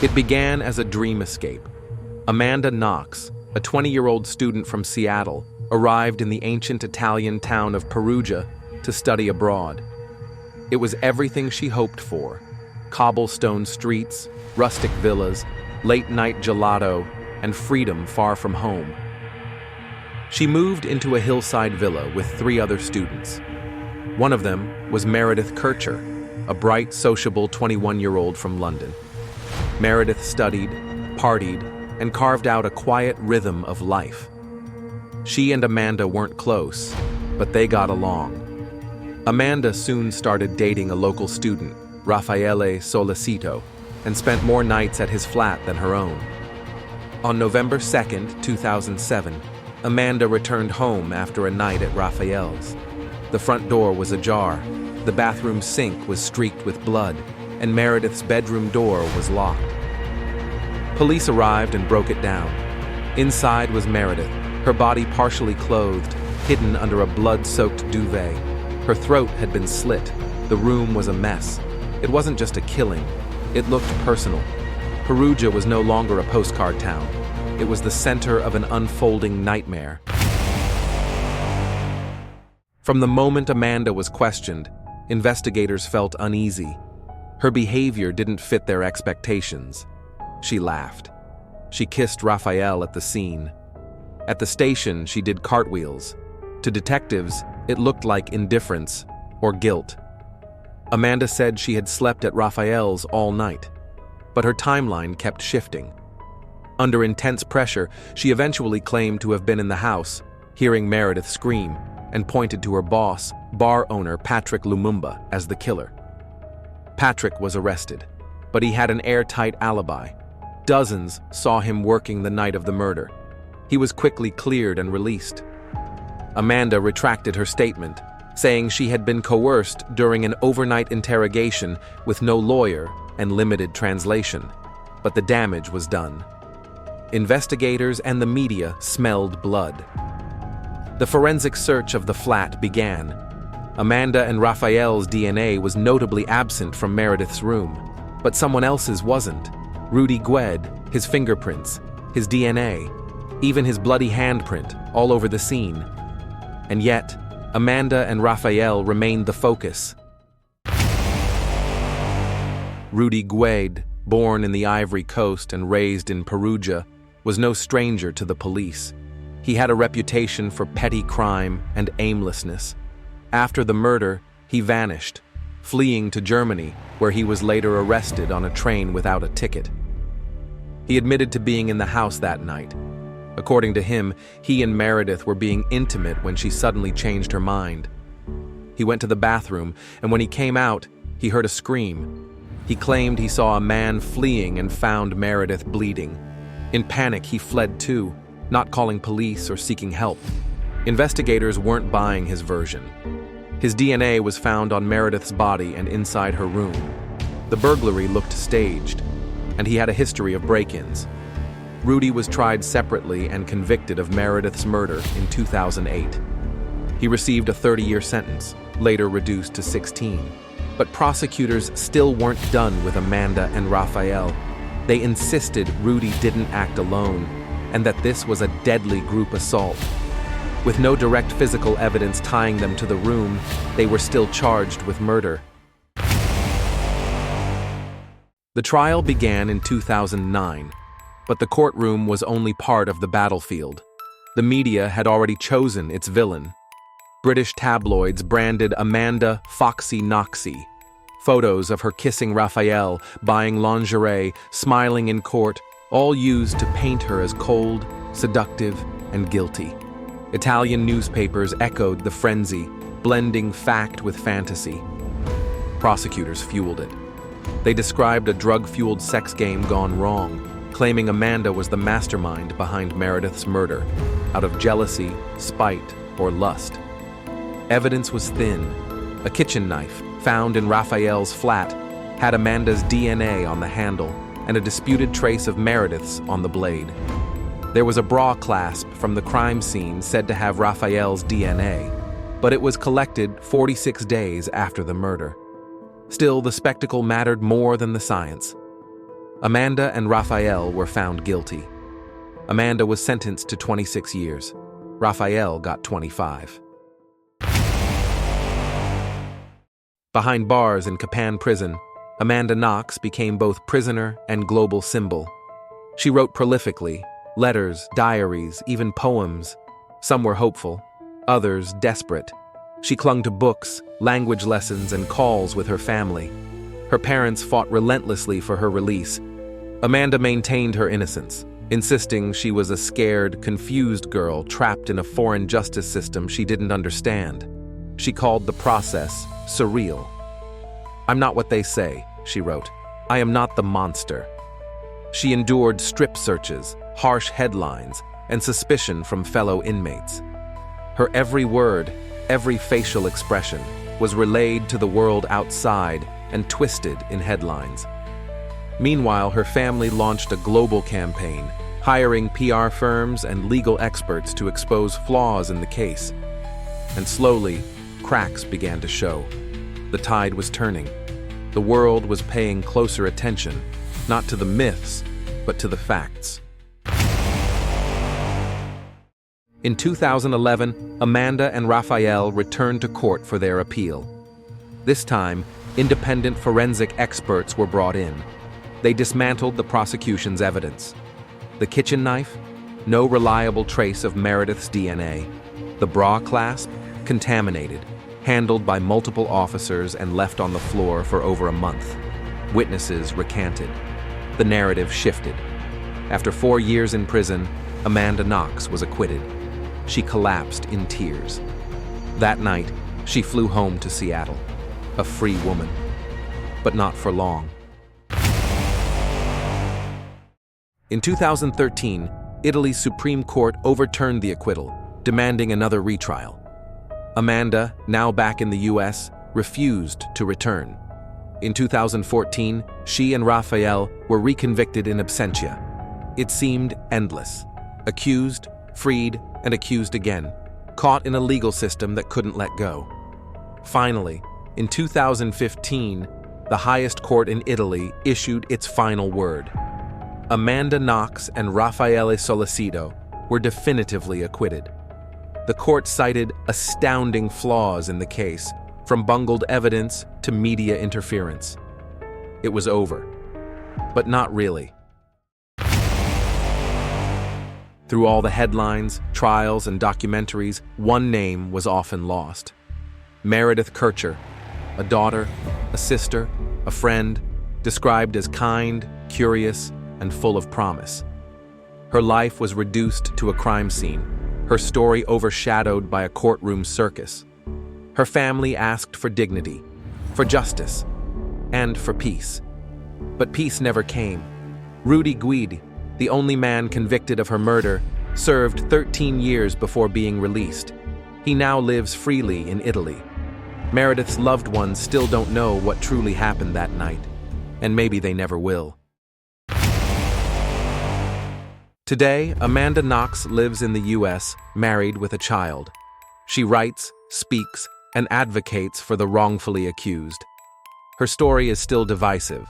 It began as a dream escape. Amanda Knox, a 20-year-old student from Seattle, arrived in the ancient Italian town of Perugia to study abroad. It was everything she hoped for: cobblestone streets, rustic villas, late-night gelato, and freedom far from home. She moved into a hillside villa with 3 other students. One of them was Meredith Kercher, a bright, sociable 21-year-old from London. Meredith studied, partied, and carved out a quiet rhythm of life. She and Amanda weren't close, but they got along. Amanda soon started dating a local student, Raffaele Solicito, and spent more nights at his flat than her own. On November 2nd, 2007, Amanda returned home after a night at Raphael's. The front door was ajar, the bathroom sink was streaked with blood, and Meredith's bedroom door was locked. Police arrived and broke it down. Inside was Meredith, her body partially clothed, hidden under a blood-soaked duvet. Her throat had been slit. The room was a mess. It wasn't just a killing. It looked personal. Perugia was no longer a postcard town. It was the center of an unfolding nightmare. From the moment Amanda was questioned, investigators felt uneasy. Her behavior didn't fit their expectations. She laughed. She kissed Raphael at the scene. At the station, she did cartwheels. To detectives, it looked like indifference or guilt. Amanda said she had slept at Raphael's all night, but her timeline kept shifting. Under intense pressure, she eventually claimed to have been in the house, hearing Meredith scream, and pointed to her boss, bar owner Patrick Lumumba, as the killer. Patrick was arrested, but he had an airtight alibi. Dozens saw him working the night of the murder. He was quickly cleared and released. Amanda retracted her statement, saying she had been coerced during an overnight interrogation with no lawyer and limited translation. But the damage was done. Investigators and the media smelled blood. The forensic search of the flat began. Amanda and Raphael's DNA was notably absent from Meredith's room, but someone else's wasn't. Rudy Gued, his fingerprints, his DNA, even his bloody handprint, all over the scene. And yet, Amanda and Raphael remained the focus. Rudy Gued, born in the Ivory Coast and raised in Perugia, was no stranger to the police. He had a reputation for petty crime and aimlessness. After the murder, he vanished, fleeing to Germany, where he was later arrested on a train without a ticket. He admitted to being in the house that night. According to him, he and Meredith were being intimate when she suddenly changed her mind. He went to the bathroom, and when he came out, he heard a scream. He claimed he saw a man fleeing and found Meredith bleeding. In panic, he fled too, not calling police or seeking help. Investigators weren't buying his version. His DNA was found on Meredith's body and inside her room. The burglary looked staged, and he had a history of break-ins. Rudy was tried separately and convicted of Meredith's murder in 2008. He received a 30-year sentence, later reduced to 16. But prosecutors still weren't done with Amanda and Raphael. They insisted Rudy didn't act alone, and that this was a deadly group assault. With no direct physical evidence tying them to the room, they were still charged with murder. The trial began in 2009, but the courtroom was only part of the battlefield. The media had already chosen its villain. British tabloids branded Amanda Foxy Knoxy. Photos of her kissing Raphael, buying lingerie, smiling in court, all used to paint her as cold, seductive, and guilty. Italian newspapers echoed the frenzy, blending fact with fantasy. Prosecutors fueled it. They described a drug-fueled sex game gone wrong, claiming Amanda was the mastermind behind Meredith's murder, out of jealousy, spite, or lust. Evidence was thin. A kitchen knife, found in Raphael's flat, had Amanda's DNA on the handle and a disputed trace of Meredith's on the blade. There was a bra clasp from the crime scene said to have Raphael's DNA, but it was collected 46 days after the murder. Still, the spectacle mattered more than the science. Amanda and Raphael were found guilty. Amanda was sentenced to 26 years. Raphael got 25. Behind bars in Kapan prison, Amanda Knox became both prisoner and global symbol. She wrote prolifically, letters, diaries, even poems. Some were hopeful, others desperate. She clung to books, language lessons, and calls with her family. Her parents fought relentlessly for her release. Amanda maintained her innocence, insisting she was a scared, confused girl trapped in a foreign justice system she didn't understand. She called the process surreal. "I'm not what they say," she wrote. "I am not the monster." She endured strip searches, harsh headlines, and suspicion from fellow inmates. Her every word, every facial expression, was relayed to the world outside and twisted in headlines. Meanwhile, her family launched a global campaign, hiring PR firms and legal experts to expose flaws in the case. And slowly, cracks began to show. The tide was turning. The world was paying closer attention, not to the myths, but to the facts. In 2011, Amanda and Raphael returned to court for their appeal. This time, independent forensic experts were brought in. They dismantled the prosecution's evidence. The kitchen knife? No reliable trace of Meredith's DNA. The bra clasp? Contaminated, handled by multiple officers and left on the floor for over a month. Witnesses recanted. The narrative shifted. After 4 years in prison, Amanda Knox was acquitted. She collapsed in tears. That night, she flew home to Seattle, a free woman. But not for long. In 2013, Italy's Supreme Court overturned the acquittal, demanding another retrial. Amanda, now back in the US, refused to return. In 2014, she and Raphael were reconvicted in absentia. It seemed endless. Accused, freed, and accused again, caught in a legal system that couldn't let go. Finally, in 2015, the highest court in Italy issued its final word. Amanda Knox and Raffaele Sollecito were definitively acquitted. The court cited astounding flaws in the case, from bungled evidence to media interference. It was over, but not really. Through all the headlines, trials, and documentaries, one name was often lost. Meredith Kercher, a daughter, a sister, a friend, described as kind, curious, and full of promise. Her life was reduced to a crime scene, her story overshadowed by a courtroom circus. Her family asked for dignity, for justice, and for peace. But peace never came. Rudy Guidi, the only man convicted of her murder, served 13 years before being released. He now lives freely in Italy. Meredith's loved ones still don't know what truly happened that night, and maybe they never will. Today, Amanda Knox lives in the US, married with a child. She writes, speaks, and advocates for the wrongfully accused. Her story is still divisive.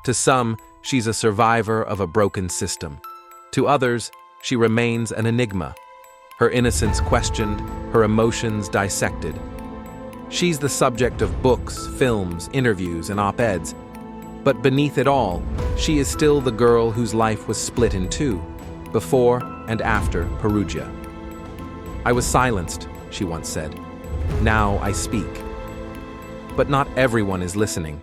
To some, she's a survivor of a broken system. To others, she remains an enigma, her innocence questioned, her emotions dissected. She's the subject of books, films, interviews, and op-eds. But beneath it all, she is still the girl whose life was split in two, before and after Perugia. "I was silenced," she once said. "Now I speak." But not everyone is listening.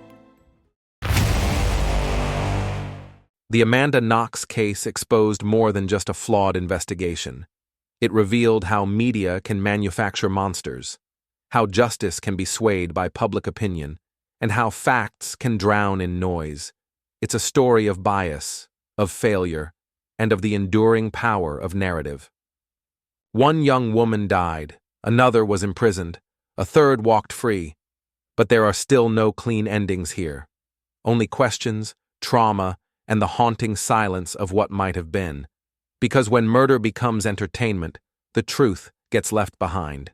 The Amanda Knox case exposed more than just a flawed investigation. It revealed how media can manufacture monsters, how justice can be swayed by public opinion, and how facts can drown in noise. It's a story of bias, of failure, and of the enduring power of narrative. One young woman died, another was imprisoned, a third walked free. But there are still no clean endings here. Only questions, trauma, and the haunting silence of what might have been. Because when murder becomes entertainment, the truth gets left behind.